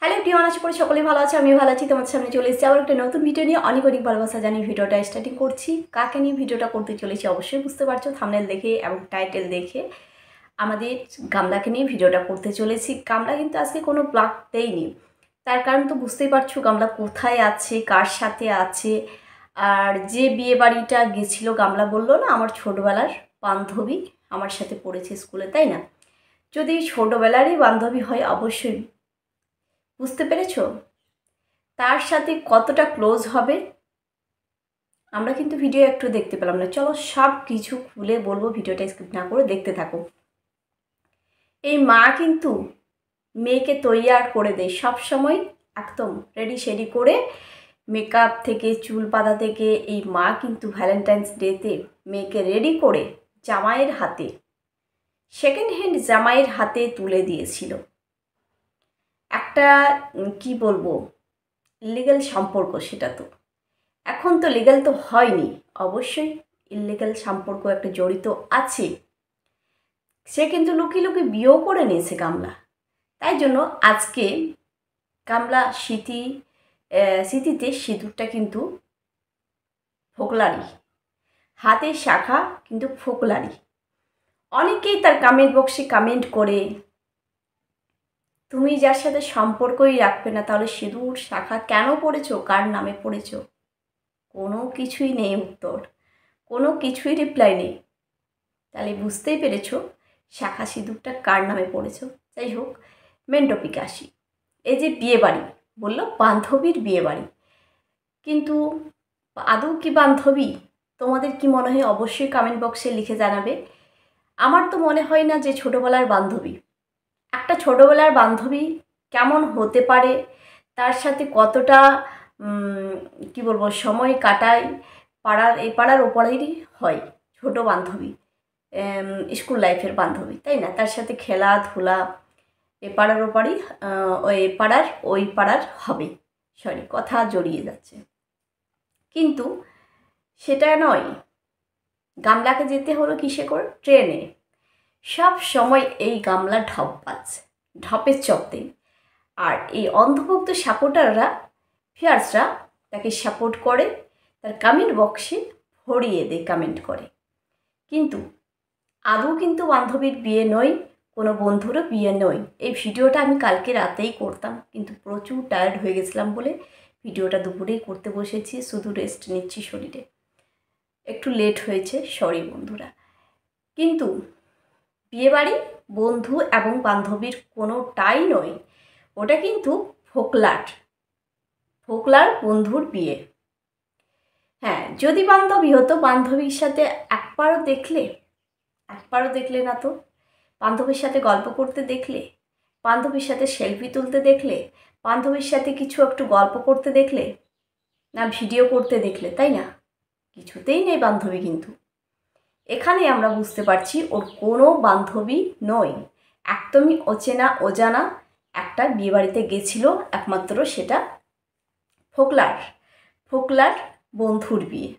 Hello everyone, আশা করি সকলেই ভালো আছে। আমিও ভালো আছি। তোমাদের সামনে চলে এসেছি আবার একটা নতুন ভিডিও নিয়ে। অনেক অনেক ভালোবাসা জানিয়ে ভিডিওটা স্টার্টিং করছি। কাকে নিয়ে ভিডিওটা করতে চলেছি অবশ্যই বুঝতে পারছো থাম্বনেল দেখে এবং টাইটেল দেখে। আমাদের গামলাকে নিয়ে ভিডিওটা করতে চলেছি। গামলা কিন্তু আজকে কোনো ব্লগ দেয়নি, তার কারণ তো বুঝতেই পারছো গামলা কোথায় আছে, কার সাথে আছে। আর যে বিয়ে বাড়িটা গেছিল, গামলা বললো না আমার ছোটোবেলার বান্ধবী আমার সাথে পড়েছে স্কুলে, তাই না? যদি ছোটোবেলারই বান্ধবী হয় অবশ্যই বুঝতে পেরেছো তার সাথে কতটা ক্লোজ হবে। আমরা কিন্তু ভিডিও একটু দেখতে পেলাম না। চলো সব কিছু খুলে বলবো, ভিডিওটা স্কিপ না করে দেখতে থাকো। এই মা কিন্তু মেয়েকে তৈয়ার করে দেয় সব সময়, একদম রেডি শেডি করে, মেকআপ থেকে চুল পাতা থেকে। এই মা কিন্তু ভ্যালেন্টাইন্স ডেতে মেয়েকে রেডি করে জামাইয়ের হাতে, সেকেন্ড হ্যান্ড জামাইয়ের হাতে তুলে দিয়েছিল। একটা কি বলবো, ইলিগাল সম্পর্ক সেটা। তো এখন তো লিগ্যাল তো হয়নি, অবশ্যই ইলিগাল সম্পর্ক একটা জড়িত আছে। সে কিন্তু লুকিয়ে লুকিয়ে বিয়েও করে নিয়েছে গামলা। তাই জন্য আজকে গামলা স্মৃতিতে সিঁদুরটা কিন্তু ফোকলারি, হাতের শাখা কিন্তু ফোকলারি। অনেকেই তার কমেন্ট বক্সে কমেন্ট করে, তুমি যার সাথে সম্পর্কই রাখবে না তাহলে সিঁদুর শাখা কেন পড়েছো, কার নামে পড়েছো? কোনো কিছুই নেই উত্তর, কোনো কিছুই রিপ্লাই নেই। তাহলে বুঝতেই পেরেছো শাখা সিঁদুরটা কার নামে পড়েছো। যাই হোক, মেন টপিকে আসি। এই যে বিয়ে বাড়ি বললো, বান্ধবীর বিয়ে বাড়ি, কিন্তু আদৌ কি বান্ধবী? তোমাদের কি মনে হয় অবশ্যই কমেন্ট বক্সে লিখে জানাবে। আমার তো মনে হয় না যে ছোটোবেলার বান্ধবী। একটা ছোটোবেলার বান্ধবী কেমন হতে পারে, তার সাথে কতটা কি বলবো সময় কাটায়, পাড়ার এ পাড়ার ও পাড়ারই হয় ছোটো বান্ধবী, স্কুল লাইফের বান্ধবী, তাই না? তার সাথে খেলাধুলা এ পাড়ার ও পাড়ি, ওই পাড়ার হবে। সরি, কথা জড়িয়ে যাচ্ছে। কিন্তু সেটা নয়, গামলাকে যেতে হলো কিসে করে? ট্রেনে। সব সময় এই গামলা ঢপ বাজছে, ঢপের চপতে। আর এই অন্ধভক্ত সাপোর্টাররা, ফিয়ার্সরা তাকে সাপোর্ট করে, তার কমেন্ট বক্সে ভরিয়ে দেয়, কমেন্ট করে। কিন্তু আদৌ কিন্তু বান্ধবীর বিয়ে নয়, কোনো বন্ধুরও বিয়ে নয়। এই ভিডিওটা আমি কালকে রাতেই করতাম, কিন্তু প্রচুর টায়ার্ড হয়ে গেছিলাম বলে ভিডিওটা দুপুরেই করতে বসেছি। শুধু রেস্ট নিচ্ছি শরীরে, একটু লেট হয়েছে, সরি বন্ধুরা। কিন্তু বিয়েবাড়ি বন্ধু এবং বান্ধবীর কোনোটাই নয়, ওটা কিন্তু ফোকলার বন্ধুর বিয়ে। হ্যাঁ, যদি বান্ধবী হতো, বান্ধবীর সাথে একবারও দেখলে না তো, বান্ধবীর সাথে গল্প করতে দেখলে, বান্ধবীর সাথে সেলফি তুলতে দেখলে, বান্ধবীর সাথে কিছু একটু গল্প করতে দেখলে, না ভিডিও করতে দেখলে, তাই না? কিছুতেই নেই বান্ধবী। কিন্তু এখানে আমরা বুঝতে পারছি ওর কোনো বান্ধবী নয়, একদমই অজানা একটা বিয়েবাড়িতে গেছিল, একমাত্র সেটা ফোকলার বন্ধুর বিয়ে।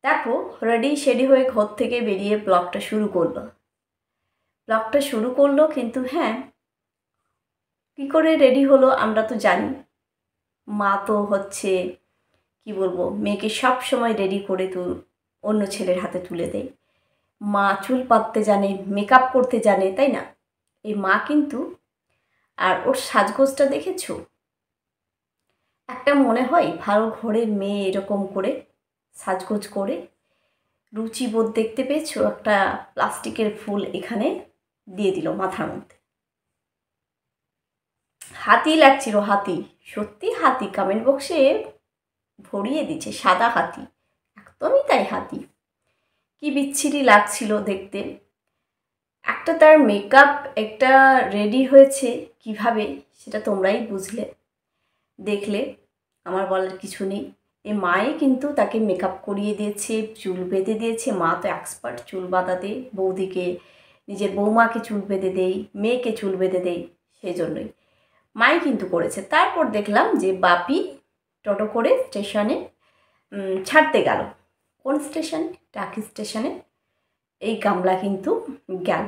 দেখো, রেডি শেডি হয়ে ঘর থেকে বেরিয়ে ব্লগটা শুরু করলো। কিন্তু হ্যাঁ, কী করে রেডি হলো আমরা তো জানি। মা তো হচ্ছে কি বলবো, মেয়েকে সব সময় রেডি করে তো অন্য ছেলের হাতে তুলে দেয়। মা চুল পাততে জানে, মেকআপ করতে জানে, তাই না? এই মা কিন্তু, আর ওর সাজগোজটা দেখেছো? একটা মনে হয় ভালো ঘরের মেয়ে এরকম করে সাজগোজ করে রুচিবোধ দেখতে পেয়েছো? একটা প্লাস্টিকের ফুল এখানে দিয়ে দিল মাথার মধ্যে, হাতি লাগছিল, হাতি, সত্যি হাতি। কমেন্ট বক্সে ভরিয়ে দিচ্ছে সাদা হাতি, একদমই তাই হাতি। কি বিচ্ছিরি লাগছিল দেখতে। একটা তার মেকআপ, একটা রেডি হয়েছে কিভাবে, সেটা তোমরাই দেখলে, আমার বলার কিছু নেই। এই মাই কিন্তু তাকে মেকআপ করিয়ে দিয়েছে, চুল বেঁধে দিয়েছে। মা তো এক্সপার্ট চুল বাঁধাতে, বৌদিকে, নিজের বৌমাকে চুল বেঁধে দেয়, মেয়েকে চুল বেঁধে দেয়, সেই জন্যই মাই কিন্তু করেছে। তারপর দেখলাম যে বাপি টোটো করে স্টেশনে ছাড়তে গেল। কোন স্টেশনে? টাকি স্টেশনে এই গামলা কিন্তু গেল।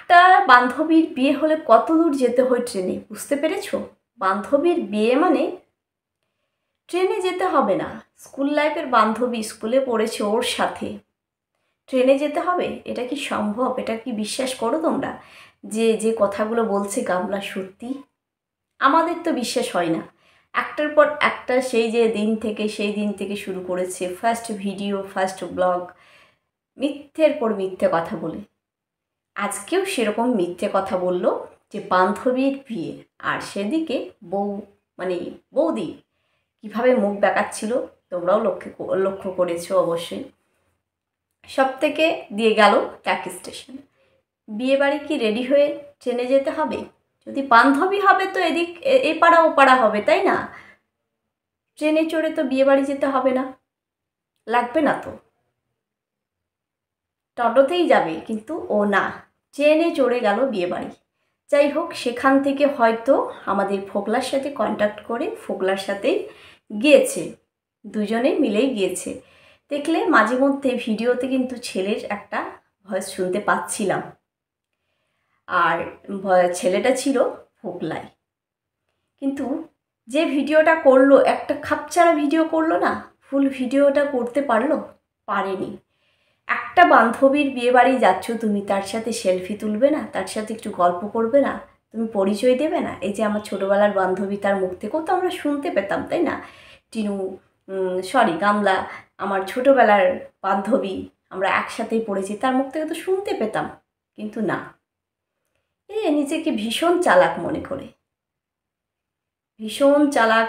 একটা বান্ধবীর বিয়ে হলে কত দূর যেতে হয় ট্রেনে, বুঝতে পেরেছো? বান্ধবীর বিয়ে মানে ট্রেনে যেতে হবে না। স্কুল লাইফের বান্ধবী, স্কুলে পড়েছে, ওর সাথে ট্রেনে যেতে হবে? এটা কি সম্ভব? এটা কি বিশ্বাস করো তোমরা যে যে কথাগুলো বলছে গামলা সত্যি? আমাদের তো বিশ্বাস হয় না। একটার পর একটা সেই দিন থেকে শুরু করেছে ফার্স্ট ভিডিও, ফার্স্ট ব্লগ, মিথ্যের পর মিথ্যে কথা বলে। আজকেও সেরকম মিথ্যে কথা বলল যে বান্ধবীর বিয়ে, আর সেদিকে মানে বৌদি কীভাবে মুখ দেখাচ্ছিল তোমরাও লক্ষ্য করেছো অবশ্যই। সব থেকে দিয়ে গেল ট্যাক্সি স্টেশন। বিয়ে বাড়ি কি রেডি হয়ে ট্রেনে যেতে হবে? যদি বান্ধবী হবে তো এদিক এ পাড়া ও পাড়া হবে, তাই না? ট্রেনে চড়ে তো বিয়ে বাড়ি যেতে হবে না, লাগবে না তো, টোটোতেই যাবে, কিন্তু ও না, ট্রেনে চড়ে গেল বিয়ে বাড়ি। যাই হোক, সেখান থেকে হয়তো আমাদের ফোকলার সাথে কন্ট্যাক্ট করে ফোকলার সাথেই গিয়েছে, দুজনে মিলেই গিয়েছে। দেখলে মাঝে মধ্যে ভিডিওতে কিন্তু ছেলের একটা ভয়েস শুনতে পাচ্ছিলাম, আর ছেলেটা ছিল ফোকলাই। কিন্তু যে ভিডিওটা করলো, একটা খাপছাড়া ভিডিও করলো না, ফুল ভিডিওটা করতে পারেনি। একটা বান্ধবীর বিয়ে বাড়ি যাচ্ছ তুমি, তার সাথে সেলফি তুলবে না? তার সাথে একটু গল্প করবে না? তুমি পরিচয় দেবে না? এই যে আমার ছোটোবেলার বান্ধবী, তার মুখ থেকেও তো আমরা শুনতে পেতাম, তাই না? টিনু, গামলা, আমার ছোটোবেলার বান্ধবী, আমরা একসাথেই পড়েছি, তার মুখ থেকে তো শুনতে পেতাম। কিন্তু না, নিজেকে ভীষণ চালাক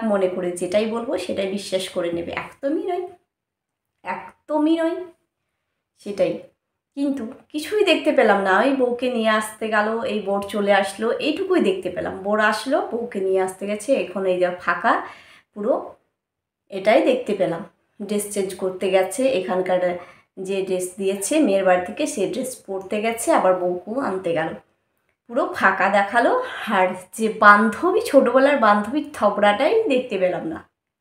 মনে করে যেটাই বলবো সেটাই বিশ্বাস করে নেবে। একদমই নয় সেটাই। কিন্তু কিছুই দেখতে পেলাম না। ওই বউকে নিয়ে আসতে গেল, এই বোর চলে আসলো, এইটুকুই দেখতে পেলাম। বোর আসলো, বউকে নিয়ে আসতে গেছে, এখন এই যা ফাঁকা পুরো, এটাই দেখতে পেলাম। ড্রেস চেঞ্জ করতে গেছে, এখানকার যে ড্রেস দিয়েছে মেয়ের বাড়ি থেকে সেই ড্রেস পরতে গেছে, আবার বউকেও আনতে গেল, পুরো ফাঁকা দেখালো। আর যে বান্ধবী, ছোটোবেলার বান্ধবীর থবড়াটাই দেখতে পেলাম না।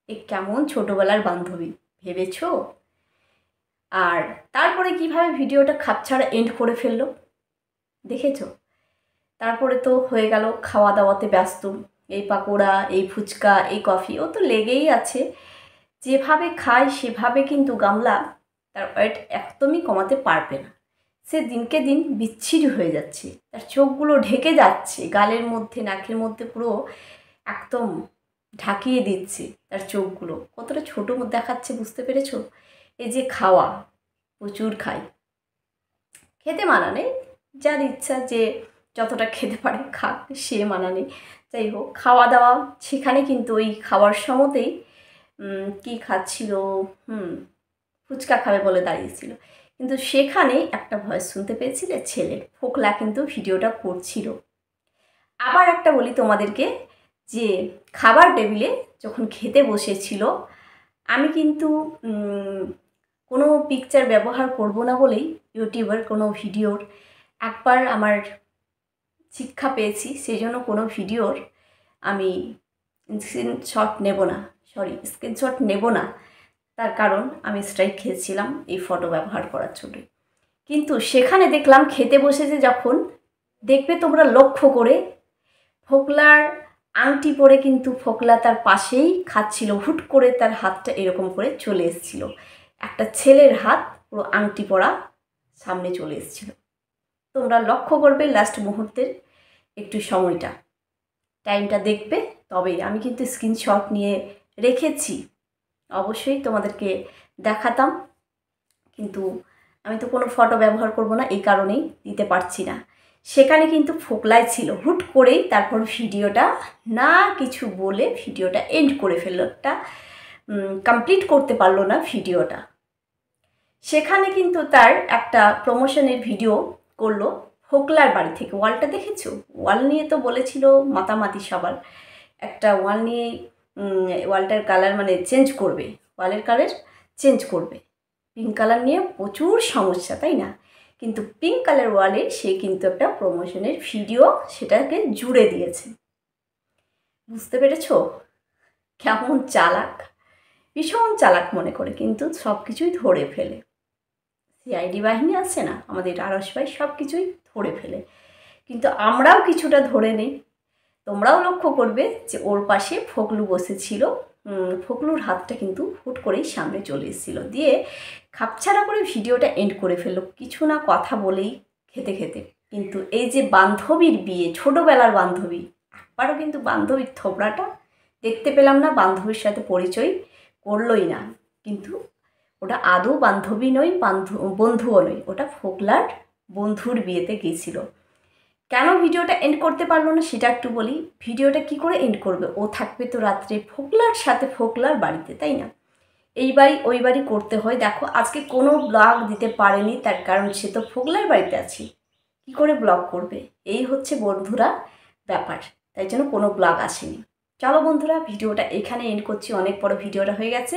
এ কেমন ছোটোবেলার বান্ধবী ভেবেছো? আর তারপরে কিভাবে ভিডিওটা খাপছাড়া এন্ড করে ফেললো দেখেছো? তারপরে তো হয়ে গেল খাওয়া দাওয়াতে ব্যস্ত, এই পাকোড়া, এই ফুচকা, এই কফি, ও তো লেগেই আছে। যেভাবে খায় সেভাবে কিন্তু গামলা তার ওয়েট একদমই কমাতে পারবে না। সে দিনকে দিন বিচ্ছিরি হয়ে যাচ্ছে, তার চোখগুলো ঢেকে যাচ্ছে, গালের মধ্যে, নাকের মধ্যে পুরো একদম ঢাকিয়ে দিচ্ছে তার চোখগুলো। কতটা ছোটো দেখাচ্ছে, বুঝতে পেরেছো? এই যে খাওয়া, প্রচুর খায়, খেতে মানা নেই, যার ইচ্ছা যে যতটা খেতে পারে খাক, সে মানা নেই। যাই হোক, খাওয়া দাওয়া সেখানে কিন্তু ওই খাওয়ার সময়তেই কি খাচ্ছিল, ফুচকা খাবে বলে দাঁড়িয়েছিল, কিন্তু সেখানে একটা ভয়েস শুনতে পেয়েছিলে ছেলের। ফোকলা কিন্তু ভিডিওটা করছিল। আবার একটা বলি তোমাদেরকে, যে খাবার টেবিলে যখন খেতে বসেছিল, আমি কিন্তু কোনো পিকচার ব্যবহার করব না বলেই ইউটিউবের কোনো ভিডিওর একবার আমার শিক্ষা পেয়েছি, সেই জন্য কোনো ভিডিওর আমি স্ক্রিনশট নেব না। তার কারণ আমি স্ট্রাইক খেয়েছিলাম এই ফটো ব্যবহার করার জন্য। কিন্তু সেখানে দেখলাম খেতে বসেছে যখন, দেখবে তোমরা লক্ষ্য করে, ফোকলার আংটি পরে কিন্তু ফোকলা তার পাশেই খাচ্ছিল। হুট করে তার হাতটা এরকম করে চলে এসেছিল, একটা ছেলের হাত পুরো আংটি পরা সামনে চলে এসেছিল। তোমরা লক্ষ্য করবে লাস্ট মুহূর্তের একটু টাইমটা দেখবে, তবেই। আমি কিন্তু স্ক্রিনশট নিয়ে রেখেছি, অবশ্যই তোমাদেরকে দেখাতাম, কিন্তু আমি তো কোনো ফটো ব্যবহার করব না, এই কারণেই দিতে পারছি না। সেখানে কিন্তু ফোকলাই ছিল, হুট করেই তারপর ভিডিওটা না কিছু বলে ভিডিওটা এন্ড করে ফেললো, একটা কমপ্লিট করতে পারলো না ভিডিওটা। সেখানে কিন্তু তার একটা প্রমোশনের ভিডিও করলো ফোকলার বাড়ি থেকে। ওয়ালটা দেখেছো? ওয়াল নিয়ে তো বলেছিল মাতামাতি সবার, একটা ওয়াল নিয়ে ওয়ালটার কালার মানে চেঞ্জ করবে, ওয়ালের কালার চেঞ্জ করবে, পিঙ্ক কালার নিয়ে প্রচুর সমস্যা, তাই না? কিন্তু পিঙ্ক কালার ওয়ালে সে কিন্তু একটা প্রমোশনের ভিডিও সেটাকে জুড়ে দিয়েছে। বুঝতে পেরেছো কেমন চালাক? ভীষণ চালাক মনে করে, কিন্তু সব কিছুই ধরে ফেলে। সিআইডি বাহিনী আছে না আমাদের, আরস ভাই সব কিছুই ধরে ফেলে। কিন্তু আমরাও কিছুটা ধরে নেই। তোমরাও লক্ষ্য করবে যে ওর পাশে ফোকলু বসেছিল, ফোকলুর হাতটা কিন্তু হুট করেই সামনে চলে এসেছিলো, দিয়ে খাপছাড়া করে ভিডিওটা এন্ড করে ফেললো কিছু না কথা বলেই খেতে খেতে। কিন্তু এই যে বান্ধবীর বিয়ে, ছোটোবেলার বান্ধবী, একবারও কিন্তু বান্ধবীর থোবড়াটা দেখতে পেলাম না, বান্ধবীর সাথে পরিচয় করলোই না। কিন্তু ওটা আদৌ বান্ধবী নয়, বন্ধুও নয়, ওটা ফোকলার বন্ধুর বিয়েতে গিয়েছিল। কেন ভিডিওটা এন্ড করতে পারলো না সেটা একটু বলি। ভিডিওটা কি করে এন্ড করবে? ও থাকবে তো রাত্রে ফোকলার সাথে, ফোকলার বাড়িতে, তাই না? এই বাড়ি ওই বাড়ি করতে হয়। দেখো আজকে কোনো ব্লগ দিতে পারেনি, তার কারণ সে তো ফোকলার বাড়িতে আছে, কি করে ব্লগ করবে? এই হচ্ছে বন্ধুরা ব্যাপার, তাই জন্য কোনো ব্লগ আসেনি। চলো বন্ধুরা, ভিডিওটা এখানে এন্ড করছি, অনেক বড় ভিডিওটা হয়ে গেছে।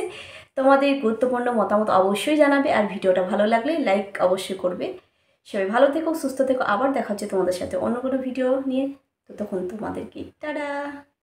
তোমাদের গুরুত্বপূর্ণ মতামত অবশ্যই জানাবে, আর ভিডিওটা ভালো লাগলে লাইক অবশ্যই করবে। সবাই ভালো থেকো, সুস্থ থেকো, আবার দেখা হচ্ছে তোমাদের সাথে অন্য কোনো ভিডিও নিয়ে। ততক্ষণ তোমাদেরকে টাটা।